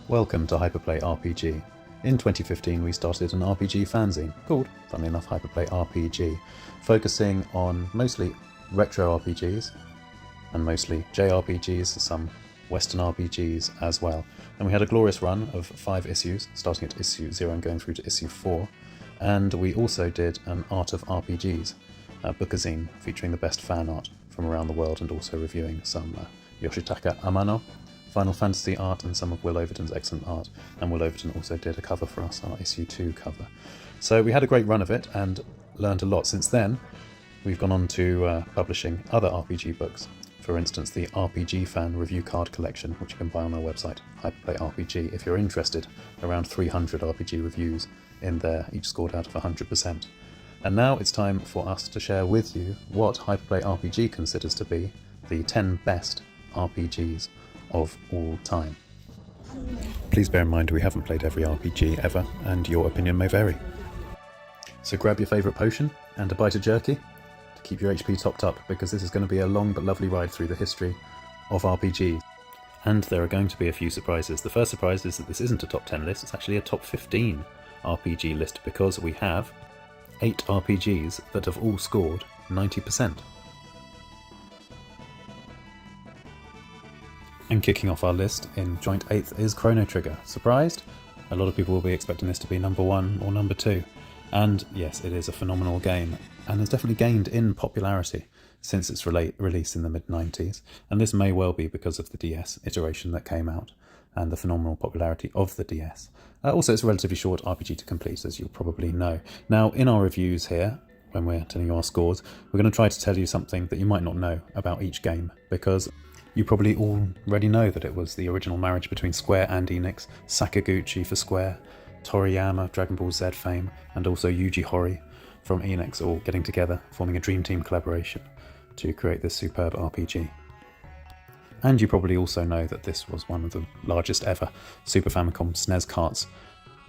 Welcome to Hyperplay RPG. In 2015 we started an RPG fanzine called, funnily enough, Hyperplay RPG, focusing on mostly retro RPGs and mostly JRPGs, some Western RPGs as well. And we had a glorious run of 5 issues, starting at issue 0 and going through to issue 4. And we also did an Art of RPGs bookazine featuring the best fan art from around the world and also reviewing some Yoshitaka Amano Final Fantasy art and some of Will Overton's excellent art, and Will Overton also did a cover for us, our issue 2 cover. So we had a great run of it and learned a lot. Since then we've gone on to publishing other RPG books, for instance the RPG Fan Review Card Collection, which you can buy on our website, Hyperplay RPG, if you're interested. Around 300 RPG reviews in there, each scored out of 100%. And now it's time for us to share with you what Hyperplay RPG considers to be the 10 best RPGs of all time. Please bear in mind we haven't played every RPG ever, and your opinion may vary. So grab your favourite potion and a bite of jerky to keep your HP topped up, because this is going to be a long but lovely ride through the history of RPGs. And there are going to be a few surprises. The first surprise is that this isn't a top 10 list, it's actually a top 15 RPG list, because we have 8 RPGs that have all scored 90%. And kicking off our list in joint 8th is Chrono Trigger. Surprised? A lot of people will be expecting this to be number 1 or number 2. And yes, it is a phenomenal game, and has definitely gained in popularity since its release in the mid-90s. And this may well be because of the DS iteration that came out, and the phenomenal popularity of the DS. Also, it's a relatively short RPG to complete, as you'll probably know. Now, in our reviews here, when we're telling you our scores, we're going to try to tell you something that you might not know about each game, because you probably already know that it was the original marriage between Square and Enix, Sakaguchi for Square, Toriyama, Dragon Ball Z fame, and also Yuji Horii from Enix, all getting together, forming a Dream Team collaboration to create this superb RPG. And you probably also know that this was one of the largest ever Super Famicom SNES carts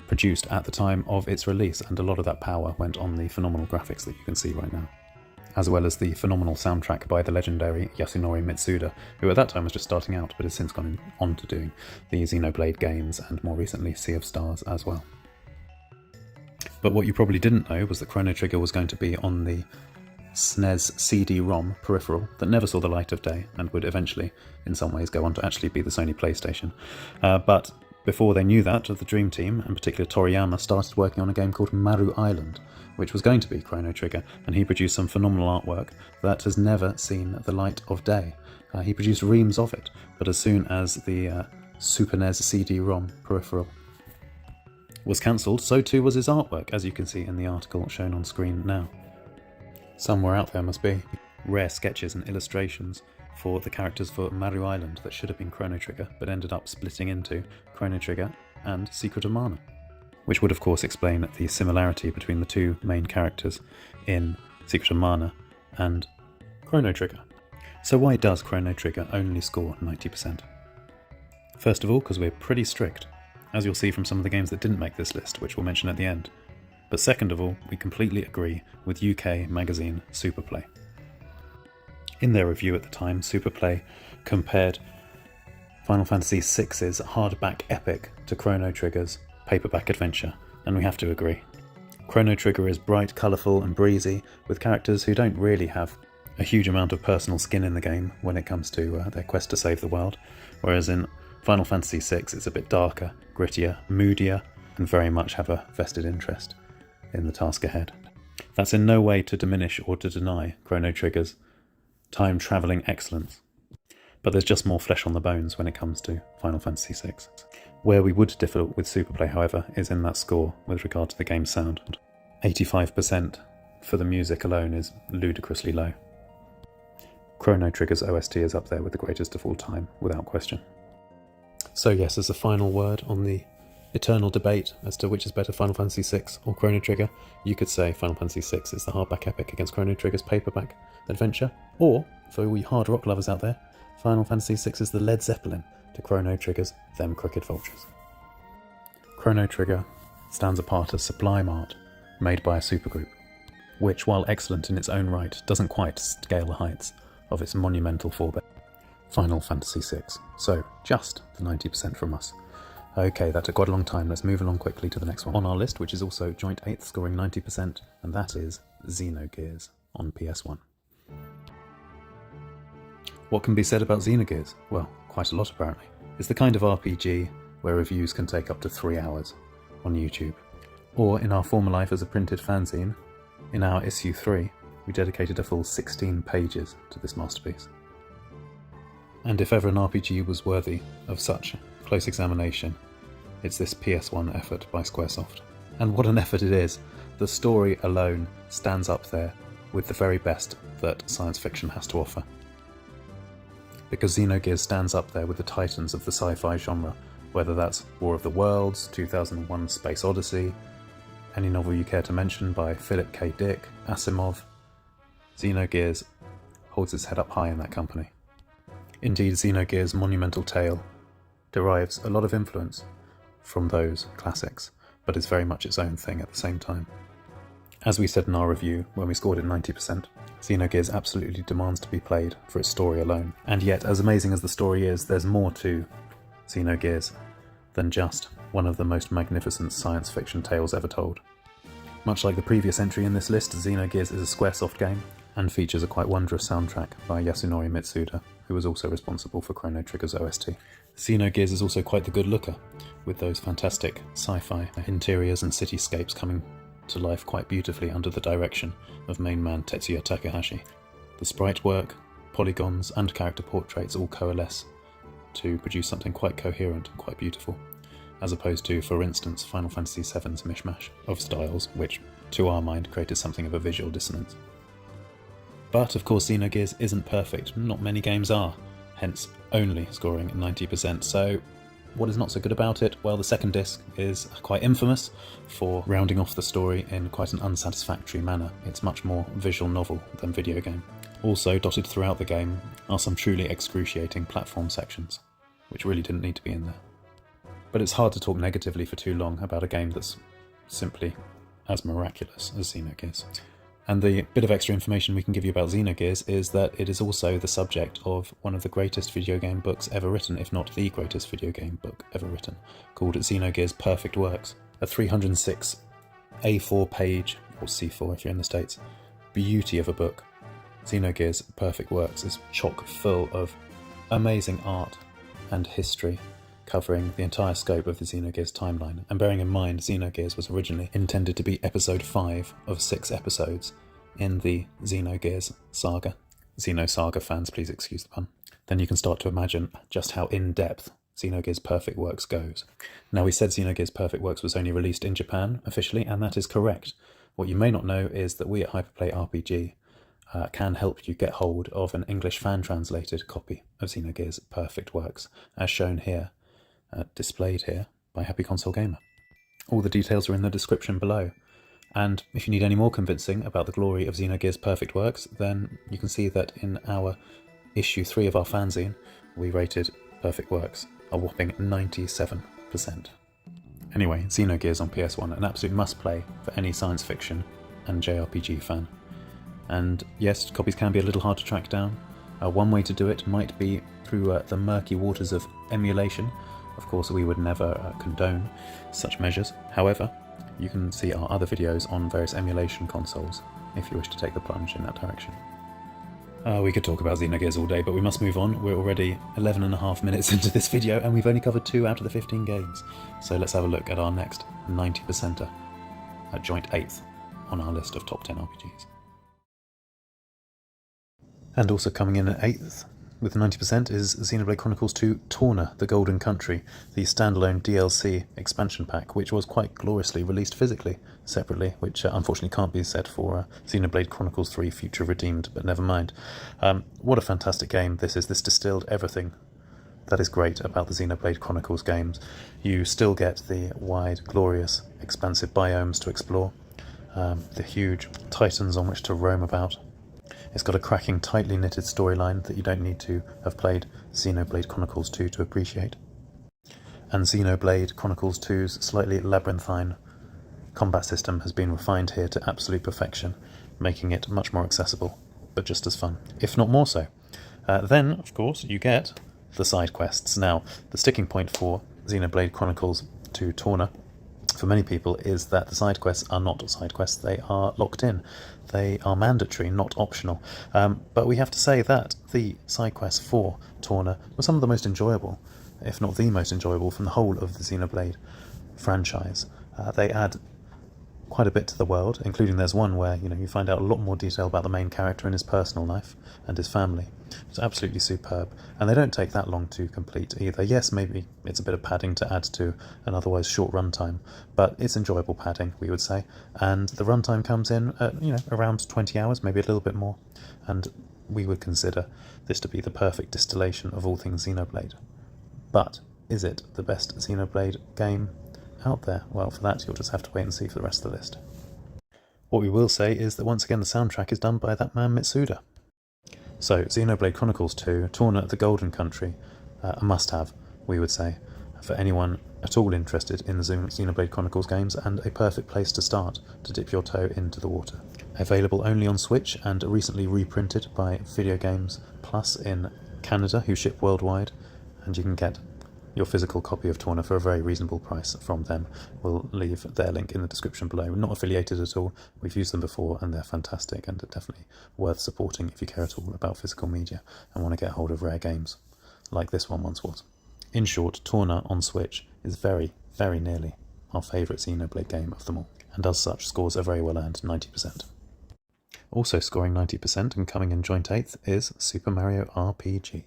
produced at the time of its release, and a lot of that power went on the phenomenal graphics that you can see right now, as well as the phenomenal soundtrack by the legendary Yasunori Mitsuda, who at that time was just starting out but has since gone on to doing the Xenoblade games and more recently Sea of Stars as well. But what you probably didn't know was that Chrono Trigger was going to be on the SNES CD-ROM peripheral that never saw the light of day and would eventually, in some ways, go on to actually be the Sony PlayStation. But before they knew that, the Dream Team, in particular Toriyama, started working on a game called Maru Island, which was going to be Chrono Trigger, and he produced some phenomenal artwork that has never seen the light of day. He produced reams of it, but as soon as the Super NES CD-ROM peripheral was cancelled, so too was his artwork, as you can see in the article shown on screen now. Somewhere out there must be rare sketches and illustrations for the characters for Maru Island that should have been Chrono Trigger, but ended up splitting into Chrono Trigger and Secret of Mana, which would of course explain the similarity between the two main characters in Secret of Mana and Chrono Trigger. So why does Chrono Trigger only score 90%? First of all, because we're pretty strict, as you'll see from some of the games that didn't make this list, which we'll mention at the end. But second of all, we completely agree with UK magazine Superplay. In their review at the time, Superplay compared Final Fantasy VI's hardback epic to Chrono Trigger's paperback adventure, and we have to agree. Chrono Trigger is bright, colourful and breezy, with characters who don't really have a huge amount of personal skin in the game when it comes to their quest to save the world, whereas in Final Fantasy VI it's a bit darker, grittier, moodier, and very much have a vested interest in the task ahead. That's in no way to diminish or to deny Chrono Trigger's time-travelling excellence, but there's just more flesh on the bones when it comes to Final Fantasy VI. Where we would differ with Superplay, however, is in that score with regard to the game's sound. 85% for the music alone is ludicrously low. Chrono Trigger's OST is up there with the greatest of all time, without question. So yes, as a final word on the eternal debate as to which is better, Final Fantasy VI or Chrono Trigger, you could say Final Fantasy VI is the hardback epic against Chrono Trigger's paperback adventure, or, for all you hard rock lovers out there, Final Fantasy VI is the Led Zeppelin to Chrono Trigger's Them Crooked Vultures. Chrono Trigger stands apart as sublime art made by a supergroup, which, while excellent in its own right, doesn't quite scale the heights of its monumental forebear, Final Fantasy VI. So, just the 90% from us. Okay, that took quite a long time. Let's move along quickly to the next one on our list, which is also joint 8th, scoring 90%, and that is Xenogears on PS1. What can be said about Xenogears? Well, quite a lot apparently. It's the kind of RPG where reviews can take up to 3 hours on YouTube. Or in our former life as a printed fanzine, in our issue 3, we dedicated a full 16 pages to this masterpiece. And if ever an RPG was worthy of such close examination, it's this PS1 effort by Squaresoft. And what an effort it is! The story alone stands up there with the very best that science fiction has to offer. Because Xenogears stands up there with the titans of the sci-fi genre, whether that's War of the Worlds, 2001 Space Odyssey, any novel you care to mention by Philip K. Dick, Asimov, Xenogears holds its head up high in that company. Indeed, Xenogears' monumental tale derives a lot of influence from those classics, but is very much its own thing at the same time. As we said in our review, when we scored it 90%, Xenogears absolutely demands to be played for its story alone. And yet, as amazing as the story is, there's more to Xenogears than just one of the most magnificent science fiction tales ever told. Much like the previous entry in this list, Xenogears is a Squaresoft game, and features a quite wondrous soundtrack by Yasunori Mitsuda, who was also responsible for Chrono Trigger's OST. Xenogears is also quite the good looker, with those fantastic sci-fi interiors and cityscapes coming to life quite beautifully under the direction of main man Tetsuya Takahashi. The sprite work, polygons and character portraits all coalesce to produce something quite coherent and quite beautiful, as opposed to, for instance, Final Fantasy VII's mishmash of styles, which, to our mind, created something of a visual dissonance. But of course Xenogears isn't perfect, not many games are, hence only scoring 90%, so what is not so good about it? Well, the second disc is quite infamous for rounding off the story in quite an unsatisfactory manner. It's much more visual novel than video game. Also, dotted throughout the game are some truly excruciating platform sections, which really didn't need to be in there. But it's hard to talk negatively for too long about a game that's simply as miraculous as Xenogears. And the bit of extra information we can give you about Xenogears is that it is also the subject of one of the greatest video game books ever written, if not the greatest video game book ever written, called Xenogears Perfect Works, a 306 A4 page, or C4 if you're in the States, beauty of a book. Xenogears Perfect Works is chock full of amazing art and history, covering the entire scope of the Xenogears timeline, and bearing in mind Xenogears was originally intended to be episode 5 of 6 episodes in the Xenogears saga. Xenosaga fans, please excuse the pun. Then you can start to imagine just how in-depth Xenogears Perfect Works goes. Now, we said Xenogears Perfect Works was only released in Japan officially, and that is correct. What you may not know is that we at Hyperplay RPG can help you get hold of an English fan-translated copy of Xenogears Perfect Works, as shown here, displayed here by Happy Console Gamer. All the details are in the description below, and if you need any more convincing about the glory of Xenogears Perfect Works, then you can see that in our issue 3 of our fanzine, we rated Perfect Works a whopping 97%. Anyway, Xenogears on PS1, an absolute must-play for any science fiction and JRPG fan. And yes, copies can be a little hard to track down. One way to do it might be through the murky waters of emulation. Of course, we would never condone such measures. However, you can see our other videos on various emulation consoles if you wish to take the plunge in that direction. We could talk about Xenogears all day, but we must move on. We're already 11.5 minutes into this video, and we've only covered 2 out of the 15 games. So let's have a look at our next 90%er, at joint 8th on our list of top 10 RPGs. And also coming in at 8th, with 90%, is Xenoblade Chronicles 2 Torna, the Golden Country, the standalone DLC expansion pack, which was quite gloriously released physically, separately, which unfortunately can't be said for Xenoblade Chronicles 3 Future Redeemed, but never mind. What a fantastic game this is. This distilled everything that is great about the Xenoblade Chronicles games. You still get the wide, glorious, expansive biomes to explore, the huge titans on which to roam about. It's got a cracking, tightly knitted storyline that you don't need to have played Xenoblade Chronicles 2 to appreciate. And Xenoblade Chronicles 2's slightly labyrinthine combat system has been refined here to absolute perfection, making it much more accessible, but just as fun, if not more so. Then, of course, you get the side quests. Now, the sticking point for Xenoblade Chronicles 2 Torna for many people is that the side quests are not side quests, they are locked in. They are mandatory, not optional. But we have to say that the side quests for Torna were some of the most enjoyable, if not the most enjoyable, from the whole of the Xenoblade franchise. They add quite a bit to the world, including there's one where you find out a lot more detail about the main character and his personal life and his family. It's absolutely superb, and they don't take that long to complete either. Yes, maybe it's a bit of padding to add to an otherwise short runtime, but it's enjoyable padding, we would say, and the runtime comes in at around 20 hours, maybe a little bit more, and we would consider this to be the perfect distillation of all things Xenoblade. But is it the best Xenoblade game out there? Well, for that you'll just have to wait and see for the rest of the list. What we will say is that once again the soundtrack is done by that man Mitsuda. So, Xenoblade Chronicles 2, Torna the Golden Country, a must-have, we would say, for anyone at all interested in the Xenoblade Chronicles games, and a perfect place to start to dip your toe into the water. Available only on Switch and recently reprinted by Video Games Plus in Canada, who ship worldwide, and you can get your physical copy of Torna for a very reasonable price from them. We'll leave their link in the description below. We're not affiliated at all. We've used them before and they're fantastic and definitely worth supporting if you care at all about physical media and want to get hold of rare games like this one once was. In short, Torna on Switch is very, very nearly our favourite Xenoblade game of them all, and as such scores a very well earned 90%. Also scoring 90% and coming in joint 8th is Super Mario RPG.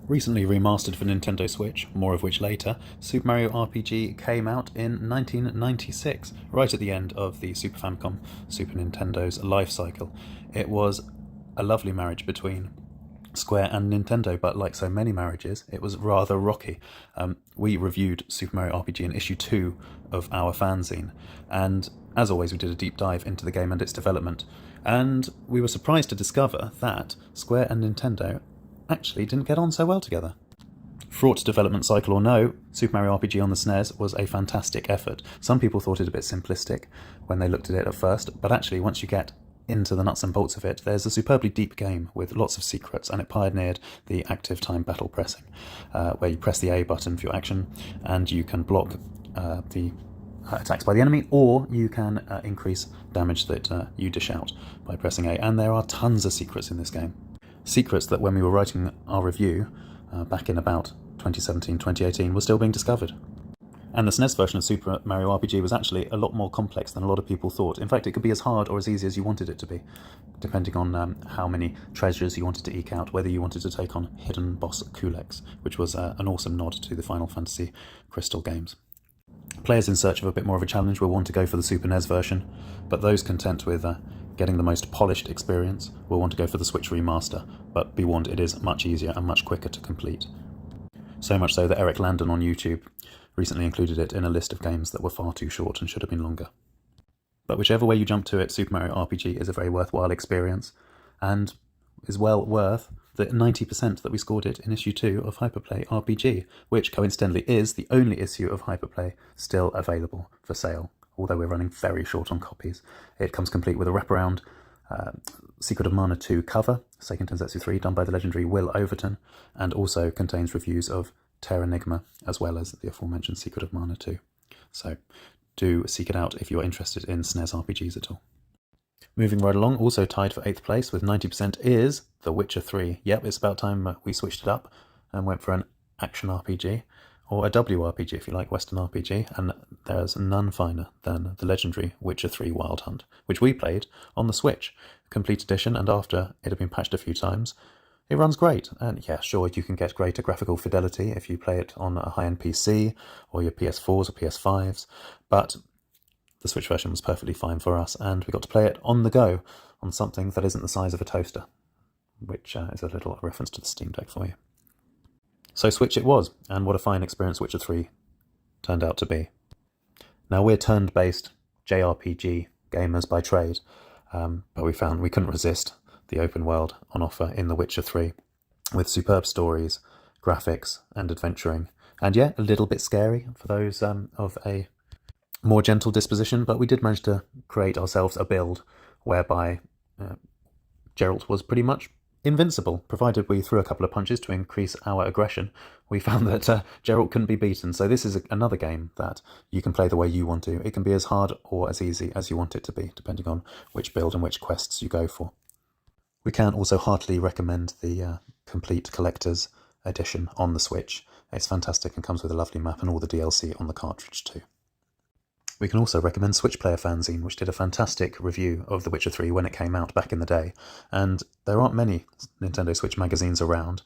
Recently remastered for Nintendo Switch, more of which later, Super Mario RPG came out in 1996, right at the end of the Super Famicom, Super Nintendo's life cycle. It was a lovely marriage between Square and Nintendo, but like so many marriages, it was rather rocky. We reviewed Super Mario RPG in issue 2 of our fanzine, and as always we did a deep dive into the game and its development, and we were surprised to discover that Square and Nintendo actually didn't get on so well together. Fraught development cycle or no, Super Mario RPG on the SNES was a fantastic effort. Some people thought it a bit simplistic when they looked at it at first, but actually once you get into the nuts and bolts of it, there's a superbly deep game with lots of secrets, and it pioneered the active time battle pressing, where you press the A button for your action and you can block the attacks by the enemy, or you can increase damage that you dish out by pressing A, and there are tons of secrets in this game. Secrets that when we were writing our review back in about 2017-2018 were still being discovered. And the SNES version of Super Mario RPG was actually a lot more complex than a lot of people thought. In fact, it could be as hard or as easy as you wanted it to be, depending on how many treasures you wanted to eke out, whether you wanted to take on hidden boss Kulex, which was an awesome nod to the Final Fantasy Crystal games. Players in search of a bit more of a challenge will want to go for the Super NES version, but those content with getting the most polished experience will want to go for the Switch remaster, but be warned, it is much easier and much quicker to complete. So much so that Eric Landon on YouTube recently included it in a list of games that were far too short and should have been longer. But whichever way you jump to it, Super Mario RPG is a very worthwhile experience, and is well worth the 90% that we scored it in issue 2 of Hyperplay RPG, which coincidentally is the only issue of Hyperplay still available for sale, although we're running very short on copies. It comes complete with a wraparound Secret of Mana 2 cover, Seiken Densetsu 3, done by the legendary Will Overton, and also contains reviews of Terranigma, as well as the aforementioned Secret of Mana 2. So do seek it out if you're interested in SNES RPGs at all. Moving right along, also tied for 8th place with 90% is The Witcher 3. Yep, it's about time we switched it up and went for an action RPG, or a WRPG if you like, Western RPG, and there's none finer than the legendary Witcher 3 Wild Hunt, which we played on the Switch, complete edition, and after it had been patched a few times, it runs great. And yeah, sure, you can get greater graphical fidelity if you play it on a high-end PC or your PS4s or PS5s, but the Switch version was perfectly fine for us, and we got to play it on the go on something that isn't the size of a toaster, which is a little reference to the Steam Deck for you. So Switch it was, and what a fine experience Witcher 3 turned out to be. Now, we're turn-based JRPG gamers by trade, but we found we couldn't resist the open world on offer in The Witcher 3, with superb stories, graphics, and adventuring, and yeah, a little bit scary for those of a more gentle disposition, but we did manage to create ourselves a build whereby Geralt was pretty much invincible, provided we threw a couple of punches to increase our aggression. We found that Geralt couldn't be beaten, so this is another game that you can play the way you want to. It can be as hard or as easy as you want it to be, depending on which build and which quests you go for. We can also heartily recommend the complete collector's edition on the Switch. It's fantastic and comes with a lovely map and all the DLC on the cartridge too. We can also recommend Switch Player Fanzine, which did a fantastic review of The Witcher 3 when it came out back in the day. And there aren't many Nintendo Switch magazines around,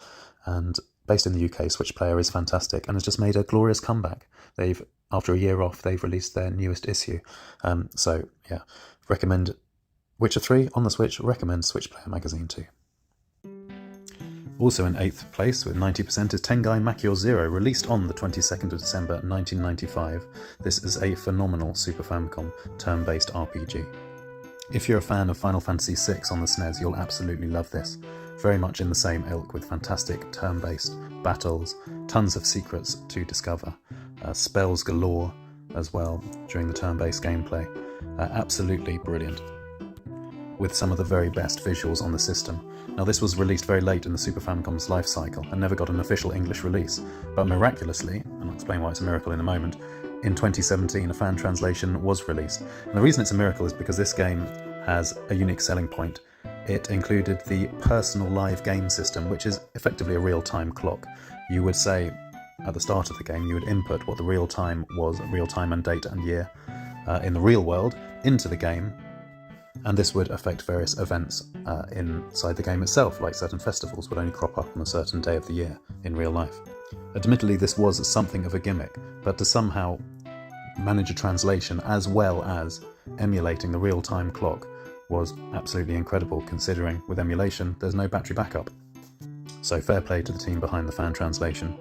and based in the UK, Switch Player is fantastic and has just made a glorious comeback. After a year off, they've released their newest issue. So yeah, recommend Witcher 3 on the Switch, recommend Switch Player magazine too. Also in 8th place with 90% is Tengai Makyur Zero, released on the 22nd of December 1995. This is a phenomenal Super Famicom turn-based RPG. If you're a fan of Final Fantasy VI on the SNES, you'll absolutely love this. Very much in the same ilk with fantastic turn-based battles, tons of secrets to discover, spells galore as well during the turn-based gameplay. Absolutely brilliant, with some of the very best visuals on the system. Now this was released very late in the Super Famicom's life cycle and never got an official English release, but miraculously, and I'll explain why it's a miracle in a moment, in 2017 a fan translation was released. And the reason it's a miracle is because this game has a unique selling point. It included the personal live game system, which is effectively a real-time clock. You would say at the start of the game, you would input what the real time was, real time and date and year, in the real world, into the game, and this would affect various events inside the game itself, like certain festivals would only crop up on a certain day of the year in real life. Admittedly, this was something of a gimmick, but to somehow manage a translation as well as emulating the real-time clock was absolutely incredible, considering with emulation there's no battery backup. So fair play to the team behind the fan translation,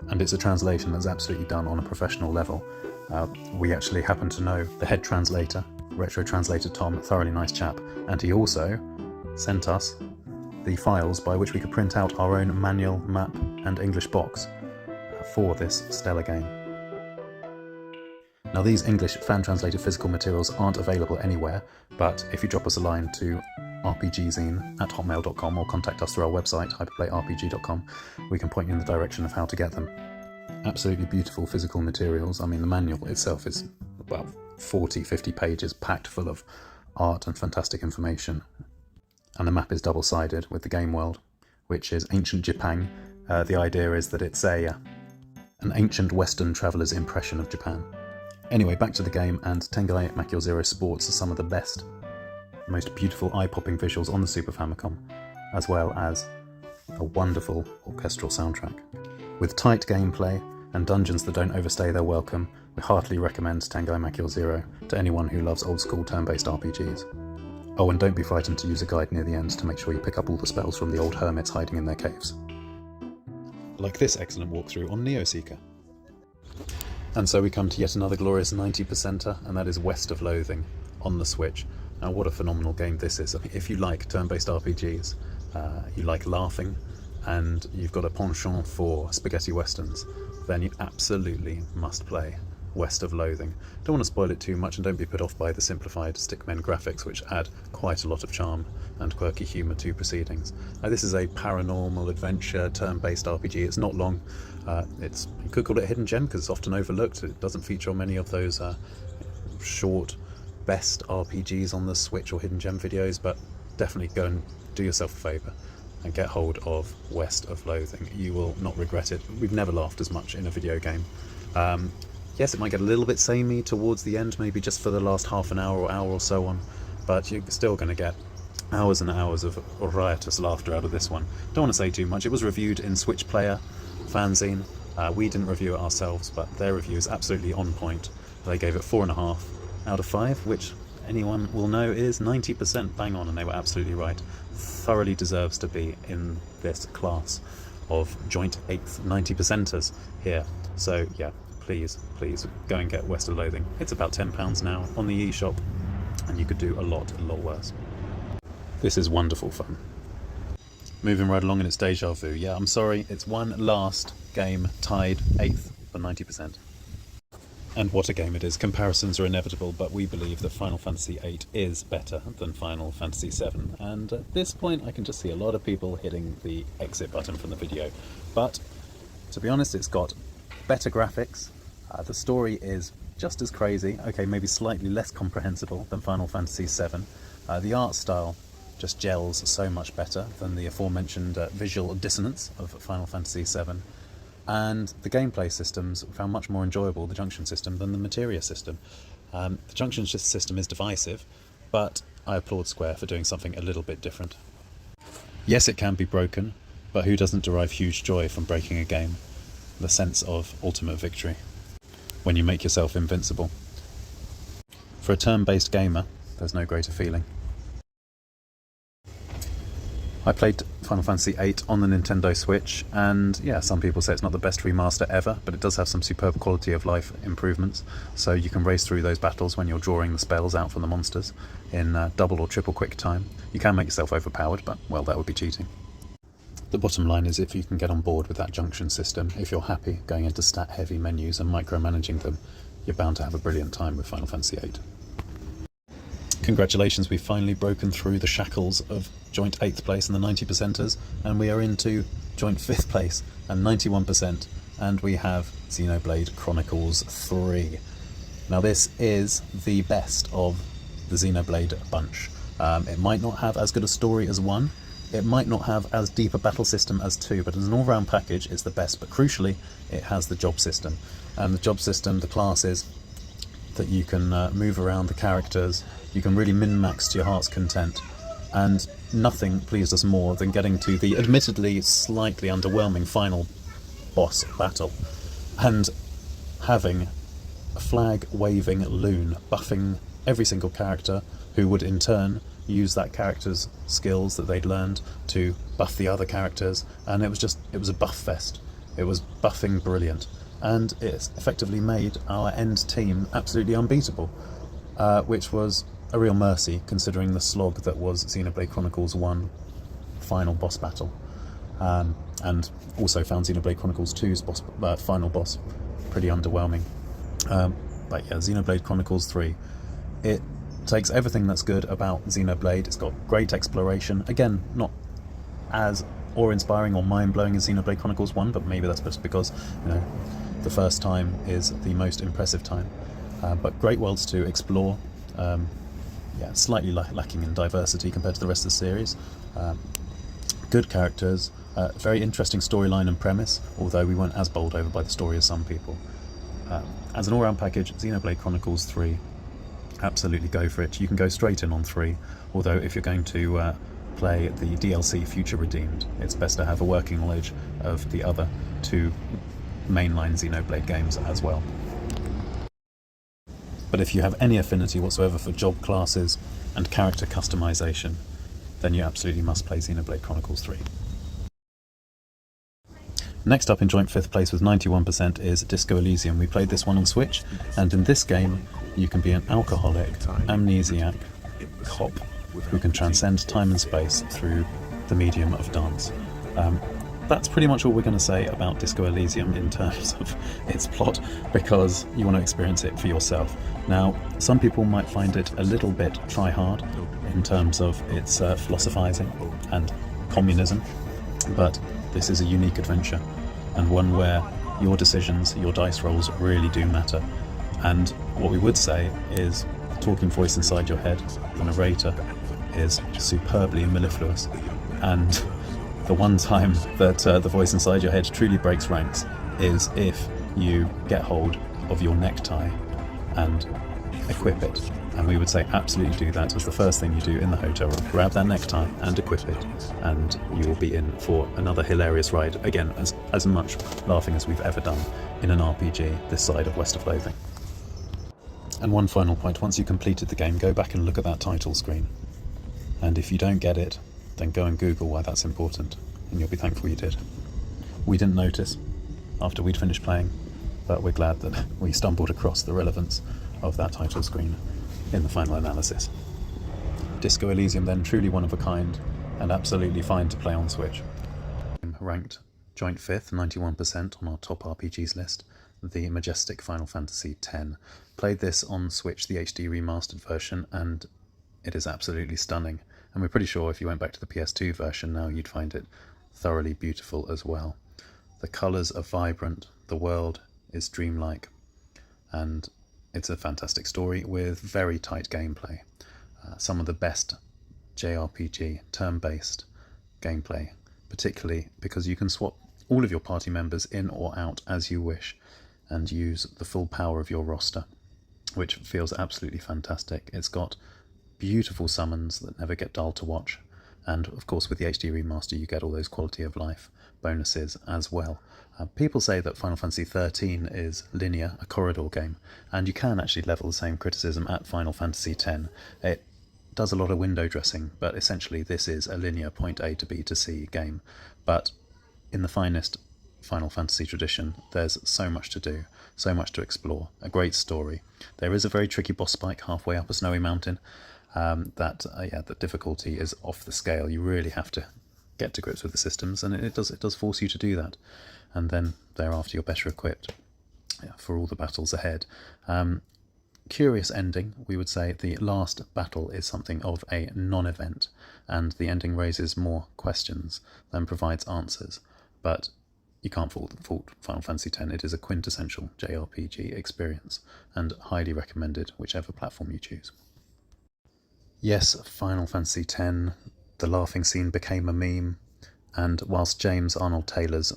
and it's a translation that's absolutely done on a professional level. We actually happen to know the head translator, retro translator Tom, thoroughly nice chap, and he also sent us the files by which we could print out our own manual, map and English box for this stellar game. Now these English fan-translated physical materials aren't available anywhere, but if you drop us a line to rpgzine@hotmail.com or contact us through our website, hyperplayrpg.com, we can point you in the direction of how to get them. Absolutely beautiful physical materials. I mean, the manual itself is about 40-50 pages packed full of art and fantastic information. And the map is double-sided with the game world, which is ancient Japan. The idea is that it's an ancient Western traveller's impression of Japan. Anyway, back to the game, and Tengai Makyur Zero sports some of the best, most beautiful eye-popping visuals on the Super Famicom, as well as a wonderful orchestral soundtrack. With tight gameplay and dungeons that don't overstay their welcome, we heartily recommend Tengai Makyur Zero to anyone who loves old-school turn-based RPGs. Oh, and don't be frightened to use a guide near the end to make sure you pick up all the spells from the old hermits hiding in their caves. Like this excellent walkthrough on Neoseeker. And so we come to yet another glorious 90%er, and that is West of Loathing on the Switch. Now what a phenomenal game this is. I mean, if you like turn-based RPGs, you like laughing, and you've got a penchant for spaghetti westerns, then you absolutely must play West of Loathing. Don't want to spoil it too much, and don't be put off by the simplified stickmen graphics, which add quite a lot of charm and quirky humour to proceedings. This is a paranormal adventure turn-based RPG. It's not long. You could call it a hidden gem because it's often overlooked. It doesn't feature on many of those short best RPGs on the Switch or hidden gem videos, but definitely go and do yourself a favour and get hold of West of Loathing. You will not regret it. We've never laughed as much in a video game. Yes, it might get a little bit samey towards the end, maybe just for the last half an hour or so on, but you're still going to get hours and hours of riotous laughter out of this one. Don't want to say too much. It was reviewed in Switch Player Fanzine. We didn't review it ourselves, but their review is absolutely on point. They gave it 4.5 out of 5, which anyone will know is 90% bang on, and they were absolutely right. Thoroughly deserves to be in this class of joint 8th 90%ers here. So yeah, please go and get West of Loathing. It's about £10 now on the eShop, and you could do a lot worse. This is wonderful fun. Moving right along in its deja vu. Yeah, I'm sorry, it's one last game tied 8th for 90%. And what a game it is. Comparisons are inevitable, but we believe that Final Fantasy VIII is better than Final Fantasy VII. And at this point, I can just see a lot of people hitting the exit button from the video. But to be honest, it's got better graphics. The story is just as crazy, okay, maybe slightly less comprehensible than Final Fantasy VII. The art style just gels so much better than the aforementioned visual dissonance of Final Fantasy VII. And the gameplay systems found much more enjoyable, the junction system, than the materia system. The junction system is divisive, but I applaud Square for doing something a little bit different. Yes, it can be broken, but who doesn't derive huge joy from breaking a game? The sense of ultimate victory, when you make yourself invincible. For a turn-based gamer, there's no greater feeling. I played Final Fantasy VIII on the Nintendo Switch, and yeah, some people say it's not the best remaster ever, but it does have some superb quality of life improvements, so you can race through those battles when you're drawing the spells out from the monsters in double or triple quick time. You can make yourself overpowered, but well, that would be cheating. The bottom line is, if you can get on board with that junction system, if you're happy going into stat-heavy menus and micromanaging them, you're bound to have a brilliant time with Final Fantasy VIII. Congratulations, we've finally broken through the shackles of joint 8th place and the 90%ers, and we are into joint 5th place and 91%, and we have Xenoblade Chronicles 3. Now this is the best of the Xenoblade bunch. It might not have as good a story as 1, it might not have as deep a battle system as 2, but as an all-round package it's the best, but crucially it has the job system. And the job system, the classes, that you can move around, the characters, you can really min-max to your heart's content, and nothing pleased us more than getting to the admittedly slightly underwhelming final boss battle and having a flag-waving loon buffing every single character, who would in turn use that character's skills that they'd learned to buff the other characters, and it was a buff fest. It was buffing brilliant, and it effectively made our end team absolutely unbeatable, which was a real mercy considering the slog that was Xenoblade Chronicles 1 final boss battle, and also found Xenoblade Chronicles 2's final boss pretty underwhelming. But yeah, Xenoblade Chronicles 3, it takes everything that's good about Xenoblade. It's got great exploration, again not as awe-inspiring or mind-blowing as Xenoblade Chronicles 1, but maybe that's just because, you know, the first time is the most impressive time. But great worlds to explore, yeah, slightly lacking in diversity compared to the rest of the series. Good characters, very interesting storyline and premise, although we weren't as bowled over by the story as some people. As an all-round package, Xenoblade Chronicles 3, absolutely go for it. You can go straight in on 3, although if you're going to play the DLC Future Redeemed, it's best to have a working knowledge of the other 2 mainline Xenoblade games as well. But if you have any affinity whatsoever for job classes and character customization, then you absolutely must play Xenoblade Chronicles 3. Next up in joint 5th place with 91% is Disco Elysium. We played this one on Switch, and in this game you can be an alcoholic, amnesiac cop who can transcend time and space through the medium of dance. That's pretty much all we're going to say about Disco Elysium in terms of its plot, because you want to experience it for yourself. Now, some people might find it a little bit try-hard in terms of its philosophizing and communism, but this is a unique adventure, and one where your decisions, your dice rolls really do matter. And what we would say is the talking voice inside your head, the narrator, is superbly mellifluous, and the one time that the voice inside your head truly breaks ranks is if you get hold of your necktie and equip it. And we would say absolutely do that as the first thing you do in the hotel room. Grab that necktie and equip it, and you will be in for another hilarious ride. Again, as much laughing as we've ever done in an RPG this side of West of Loathing. And one final point, once you've completed the game, go back and look at that title screen. And if you don't get it, then go and Google why that's important, and you'll be thankful you did. We didn't notice after we'd finished playing, but we're glad that we stumbled across the relevance of that title screen in the final analysis. Disco Elysium then, truly one of a kind, and absolutely fine to play on Switch. Ranked joint 5th, 91% on our top RPGs list, the majestic Final Fantasy X. Played this on Switch, the HD remastered version, and it is absolutely stunning. And we're pretty sure if you went back to the PS2 version now, you'd find it thoroughly beautiful as well. The colours are vibrant, the world is dreamlike, and it's a fantastic story with very tight gameplay. Some of the best JRPG turn-based gameplay, particularly because you can swap all of your party members in or out as you wish and use the full power of your roster, which feels absolutely fantastic. It's got beautiful summons that never get dull to watch, and of course with the HD remaster you get all those quality of life bonuses as well. People say that Final Fantasy XIII is linear, a corridor game, and you can actually level the same criticism at Final Fantasy X. It does a lot of window dressing, but essentially this is a linear point A to B to C game. But in the finest Final Fantasy tradition, there's so much to do, so much to explore, a great story. There is a very tricky boss spike halfway up a snowy mountain. The difficulty is off the scale. You really have to get to grips with the systems, and it does force you to do that. And then thereafter you're better equipped for all the battles ahead. Curious ending, we would say. The last battle is something of a non-event, and the ending raises more questions than provides answers. But you can't fault Final Fantasy X. It is a quintessential JRPG experience, and highly recommended whichever platform you choose. Yes, Final Fantasy X, the laughing scene became a meme, and whilst James Arnold Taylor's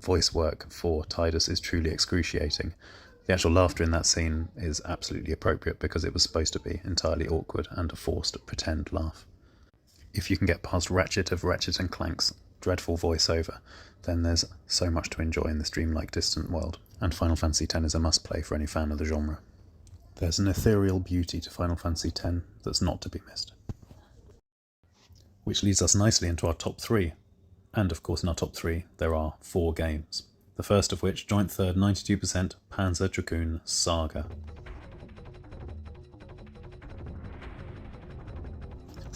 voice work for Tidus is truly excruciating, the actual laughter in that scene is absolutely appropriate because it was supposed to be entirely awkward and a forced pretend laugh. If you can get past Ratchet of Ratchet and Clank's dreadful voiceover, then there's so much to enjoy in this dreamlike distant world, and Final Fantasy X is a must-play for any fan of the genre. There's an ethereal beauty to Final Fantasy X that's not to be missed. Which leads us nicely into our top 3. And of course in our top 3 there are 4 games. The first of which, joint third 92%, Panzer Dragoon Saga.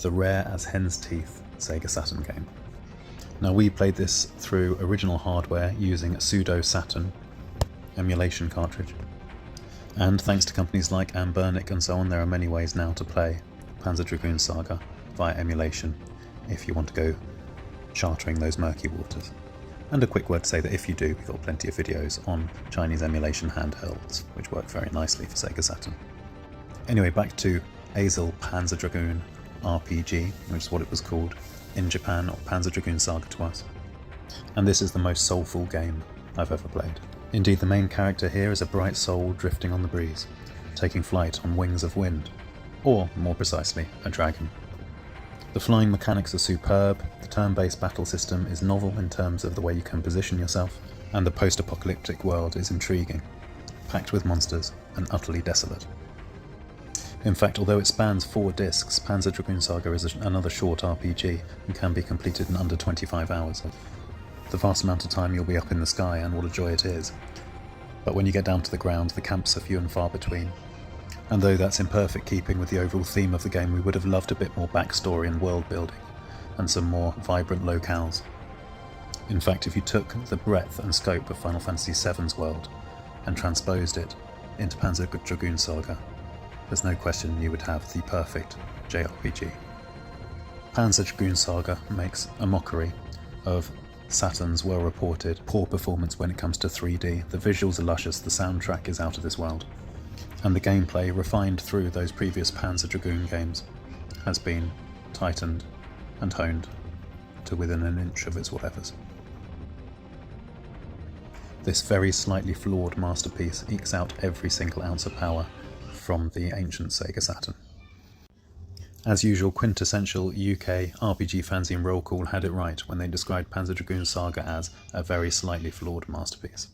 The rare as hen's teeth Sega Saturn game. Now we played this through original hardware using a pseudo Saturn emulation cartridge. And thanks to companies like Ambernic and so on, there are many ways now to play Panzer Dragoon Saga via emulation if you want to go chartering those murky waters. And a quick word to say that if you do, we've got plenty of videos on Chinese emulation handhelds, which work very nicely for Sega Saturn. Anyway, back to Azel Panzer Dragoon RPG, which is what it was called in Japan, or Panzer Dragoon Saga to us. And this is the most soulful game I've ever played. Indeed, the main character here is a bright soul drifting on the breeze, taking flight on wings of wind, or, more precisely, a dragon. The flying mechanics are superb, the turn-based battle system is novel in terms of the way you can position yourself, and the post-apocalyptic world is intriguing, packed with monsters and utterly desolate. In fact, although it spans 4 discs, Panzer Dragoon Saga is another short RPG and can be completed in under 25 hours. The vast amount of time you'll be up in the sky, and what a joy it is. But when you get down to the ground, the camps are few and far between. And though that's in perfect keeping with the overall theme of the game, we would have loved a bit more backstory and world building, and some more vibrant locales. In fact, if you took the breadth and scope of Final Fantasy VII's world and transposed it into Panzer Dragoon Saga, there's no question you would have the perfect JRPG. Panzer Dragoon Saga makes a mockery of Saturn's well-reported poor performance when it comes to 3D. The visuals are luscious, the soundtrack is out of this world, and the gameplay, refined through those previous Panzer Dragoon games, has been tightened and honed to within an inch of its whatevers. This very slightly flawed masterpiece ekes out every single ounce of power from the ancient Sega Saturn. As usual, quintessential UK RPG fanzine Roll Call had it right when they described Panzer Dragoon Saga as a very slightly flawed masterpiece.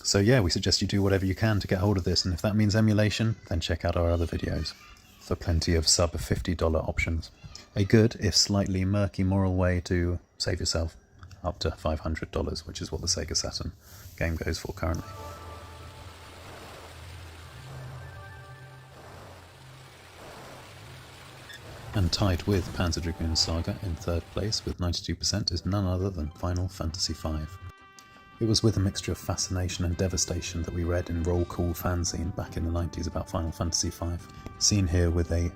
So yeah, we suggest you do whatever you can to get hold of this, and if that means emulation, then check out our other videos for plenty of sub $50 options. A good, if slightly murky moral way to save yourself up to $500, which is what the Sega Saturn game goes for currently. And tied with Panzer Dragoon Saga in third place with 92% is none other than Final Fantasy V. It was with a mixture of fascination and devastation that we read in Roll Call fanzine back in the 90s about Final Fantasy V, seen here with a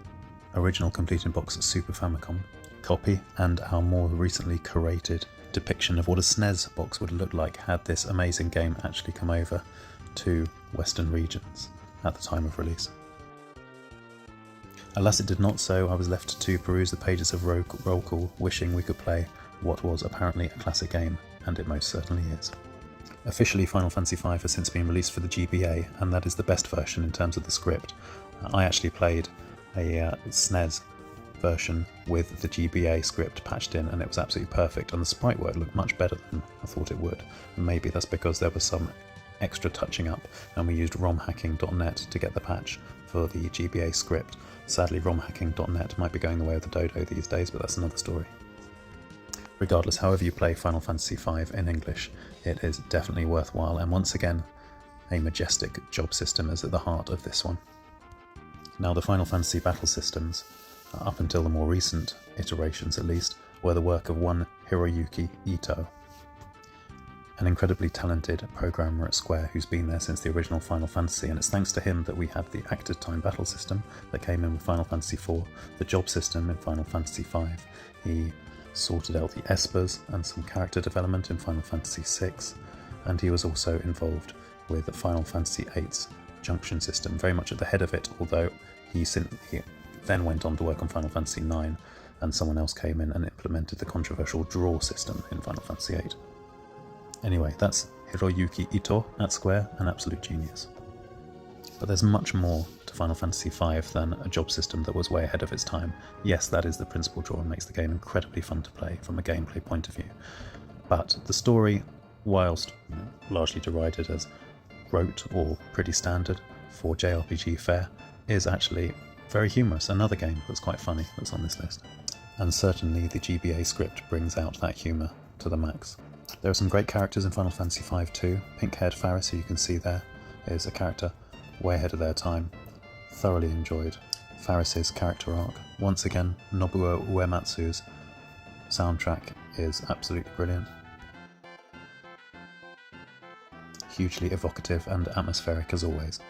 original complete in box Super Famicom copy and our more recently curated depiction of what a SNES box would look like had this amazing game actually come over to Western regions at the time of release. Alas, it did not so. I was left to peruse the pages of Roll Call, wishing we could play what was apparently a classic game, and it most certainly is. Officially, Final Fantasy V has since been released for the GBA, and that is the best version in terms of the script. I actually played a SNES version with the GBA script patched in, and it was absolutely perfect, and the sprite work looked much better than I thought it would. And maybe that's because there was some extra touching up, and we used romhacking.net to get the patch for the GBA script. Sadly, romhacking.net might be going the way of the dodo these days, but that's another story. Regardless, however you play Final Fantasy V in English, it is definitely worthwhile, and once again, a majestic job system is at the heart of this one. Now, the Final Fantasy battle systems, up until the more recent iterations at least, were the work of one Hiroyuki Ito, an incredibly talented programmer at Square who's been there since the original Final Fantasy, and it's thanks to him that we had the active time battle system that came in with Final Fantasy IV, the job system in Final Fantasy V. He sorted out the Espers and some character development in Final Fantasy VI, and he was also involved with Final Fantasy VIII's junction system, very much at the head of it, although he then went on to work on Final Fantasy IX, and someone else came in and implemented the controversial draw system in Final Fantasy VIII. Anyway, that's Hiroyuki Ito at Square, an absolute genius. But there's much more to Final Fantasy V than a job system that was way ahead of its time. Yes, that is the principal draw and makes the game incredibly fun to play from a gameplay point of view. But the story, whilst largely derided as rote or pretty standard for JRPG fare, is actually very humorous. Another game that's quite funny that's on this list. And certainly the GBA script brings out that humour to the max. There are some great characters in Final Fantasy V too. Pink-haired Faris, who you can see there, is a character way ahead of their time. Thoroughly enjoyed Faris's character arc. Once again, Nobuo Uematsu's soundtrack is absolutely brilliant. Hugely evocative and atmospheric as always.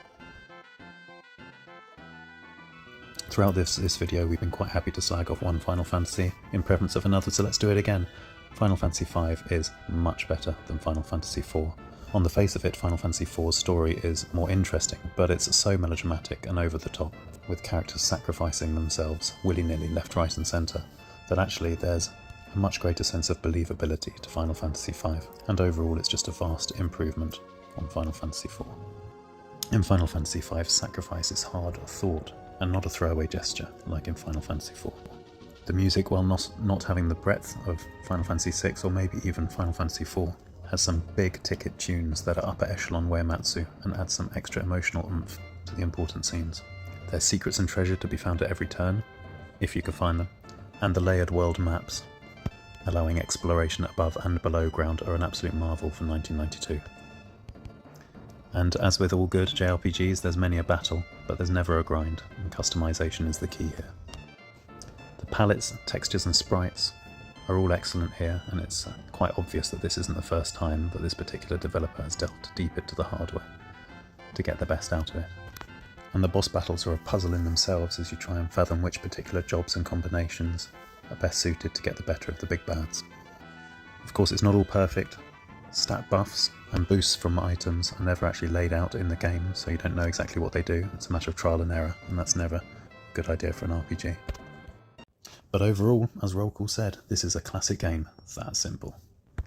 Throughout this video we've been quite happy to slag off one Final Fantasy in preference of another, so let's do it again. Final Fantasy V is much better than Final Fantasy IV. On the face of it, Final Fantasy IV's story is more interesting, but it's so melodramatic and over the top, with characters sacrificing themselves willy-nilly left, right and centre, that actually there's a much greater sense of believability to Final Fantasy V, and overall it's just a vast improvement on Final Fantasy IV. In Final Fantasy V, sacrifice is hard thought, and not a throwaway gesture like in Final Fantasy IV. The music, while not having the breadth of Final Fantasy VI or maybe even Final Fantasy IV, has some big ticket tunes that are upper echelon Uematsu and add some extra emotional oomph to the important scenes. There's secrets and treasure to be found at every turn, if you can find them, and the layered world maps, allowing exploration above and below ground, are an absolute marvel for 1992. And as with all good JRPGs, there's many a battle, but there's never a grind, and customization is the key here. The palettes, textures and sprites are all excellent here, and it's quite obvious that this isn't the first time that this particular developer has delved deep into the hardware to get the best out of it. And the boss battles are a puzzle in themselves as you try and fathom which particular jobs and combinations are best suited to get the better of the big bads. Of course, it's not all perfect. Stat buffs and boosts from items are never actually laid out in the game, so you don't know exactly what they do. It's a matter of trial and error, and that's never a good idea for an RPG. But overall, as Roll Call said, this is a classic game, that simple.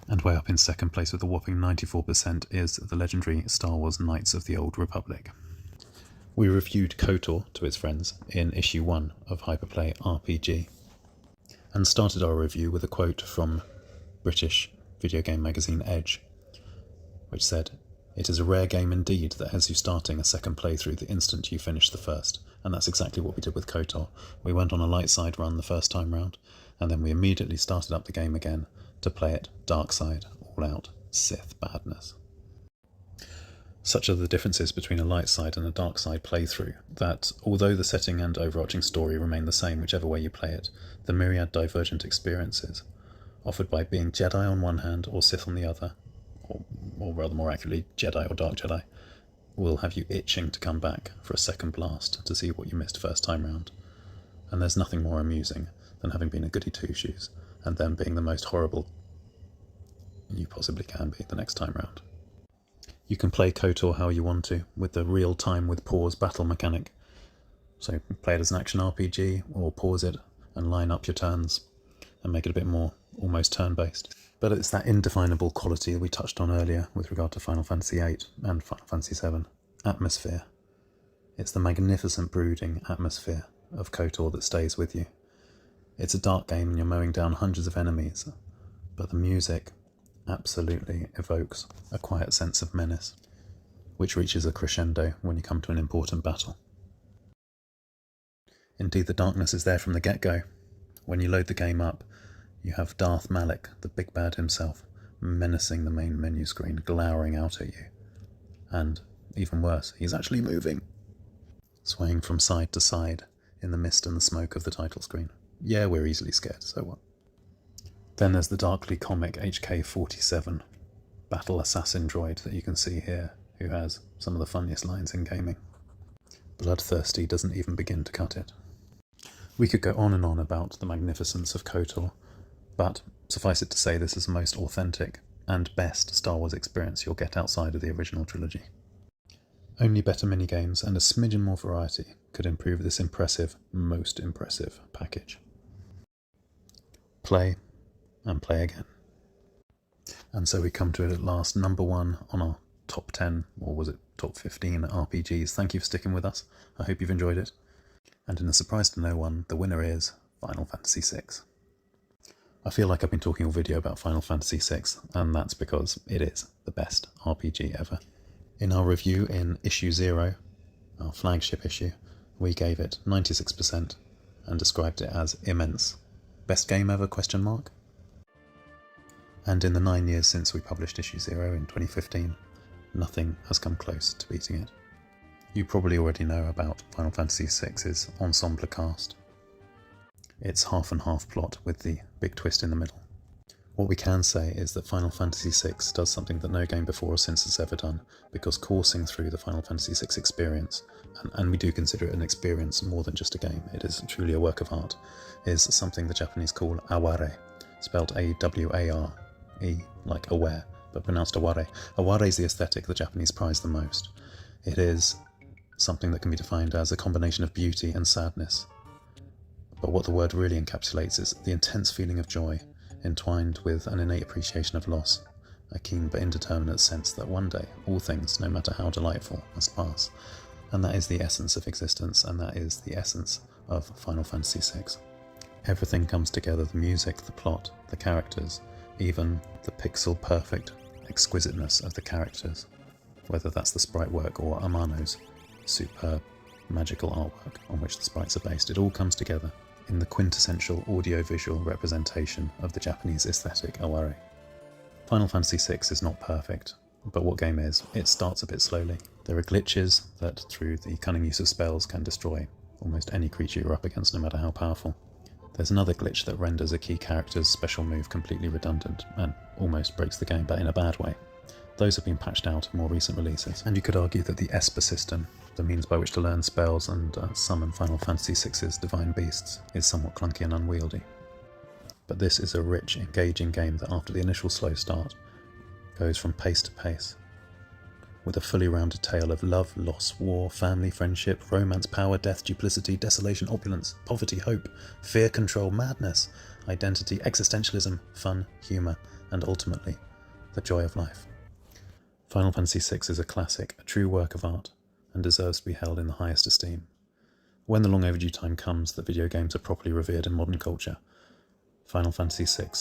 And way up in second place with a whopping 94% is the legendary Star Wars Knights of the Old Republic. We reviewed KOTOR to its friends in issue 1 of Hyperplay RPG, and started our review with a quote from British video game magazine Edge, which said, "It is a rare game indeed that has you starting a second playthrough the instant you finish the first." And that's exactly what we did with KOTOR. We went on a light side run the first time round, and then we immediately started up the game again to play it dark side, all out Sith badness. Such are the differences between a light side and a dark side playthrough, that although the setting and overarching story remain the same whichever way you play it, the myriad divergent experiences offered by being Jedi on one hand or Sith on the other, or or rather more accurately, Jedi or Dark Jedi, will have you itching to come back for a second blast to see what you missed first time round. And there's nothing more amusing than having been a goody two-shoes and then being the most horrible you possibly can be the next time round. You can play KOTOR how you want to, with the real-time with pause battle mechanic. So play it as an action RPG, or pause it and line up your turns and make it a bit more almost turn-based. But it's that indefinable quality that we touched on earlier with regard to Final Fantasy VIII and Final Fantasy VII. Atmosphere. It's the magnificent brooding atmosphere of KOTOR that stays with you. It's a dark game and you're mowing down hundreds of enemies, but the music absolutely evokes a quiet sense of menace, which reaches a crescendo when you come to an important battle. Indeed, the darkness is there from the get-go. When you load the game up, you have Darth Malak, the big bad himself, menacing the main menu screen, glowering out at you. And, even worse, he's actually moving, swaying from side to side in the mist and the smoke of the title screen. Yeah, we're easily scared, so what? Then there's the darkly comic HK-47, battle assassin droid that you can see here, who has some of the funniest lines in gaming. Bloodthirsty doesn't even begin to cut it. We could go on and on about the magnificence of KOTOR, but suffice it to say this is the most authentic and best Star Wars experience you'll get outside of the original trilogy. Only better minigames and a smidgen more variety could improve this impressive, most impressive package. Play and play again. And so we come to it at last, number 1 on our top 10, or was it top 15 RPGs. Thank you for sticking with us. I hope you've enjoyed it. And in a surprise to no one, the winner is Final Fantasy VI. I feel like I've been talking all video about Final Fantasy VI, and that's because it is the best RPG ever. In our review in issue 0, our flagship issue, we gave it 96% and described it as immense. Best game ever, ? And in the 9 years since we published issue 0 in 2015, nothing has come close to beating it. You probably already know about Final Fantasy VI's ensemble cast. It's half and half plot with the big twist in the middle. What we can say is that Final Fantasy VI does something that no game before or since has ever done, because coursing through the Final Fantasy VI experience, and we do consider it an experience more than just a game, it is truly a work of art, is something the Japanese call aware, spelled A-W-A-R-E, like aware, but pronounced aware. Aware is the aesthetic the Japanese prize the most. It is something that can be defined as a combination of beauty and sadness. But what the word really encapsulates is the intense feeling of joy, entwined with an innate appreciation of loss, a keen but indeterminate sense that one day all things, no matter how delightful, must pass. And that is the essence of existence, and that is the essence of Final Fantasy VI. Everything comes together: the music, the plot, the characters, even the pixel-perfect exquisiteness of the characters, whether that's the sprite work or Amano's superb magical artwork on which the sprites are based. It all comes together in the quintessential audio-visual representation of the Japanese aesthetic aware. Final Fantasy VI is not perfect, but what game is? It starts a bit slowly. There are glitches that, through the cunning use of spells, can destroy almost any creature you're up against, no matter how powerful. There's another glitch that renders a key character's special move completely redundant and almost breaks the game, but in a bad way. Those have been patched out in more recent releases, and you could argue that the Esper system, the means by which to learn spells and summon Final Fantasy VI's divine beasts, is somewhat clunky and unwieldy. But this is a rich, engaging game that, after the initial slow start, goes from pace to pace, with a fully rounded tale of love, loss, war, family, friendship, romance, power, death, duplicity, desolation, opulence, poverty, hope, fear, control, madness, identity, existentialism, fun, humour, and ultimately, the joy of life. Final Fantasy VI is a classic, a true work of art, and deserves to be held in the highest esteem. When the long overdue time comes that video games are properly revered in modern culture, Final Fantasy VI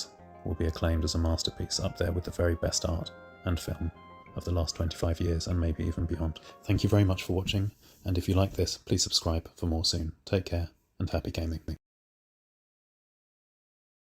will be acclaimed as a masterpiece, up there with the very best art and film of the last 25 years and maybe even beyond. Thank you very much for watching, and if you like this, please subscribe for more soon. Take care, and happy gaming.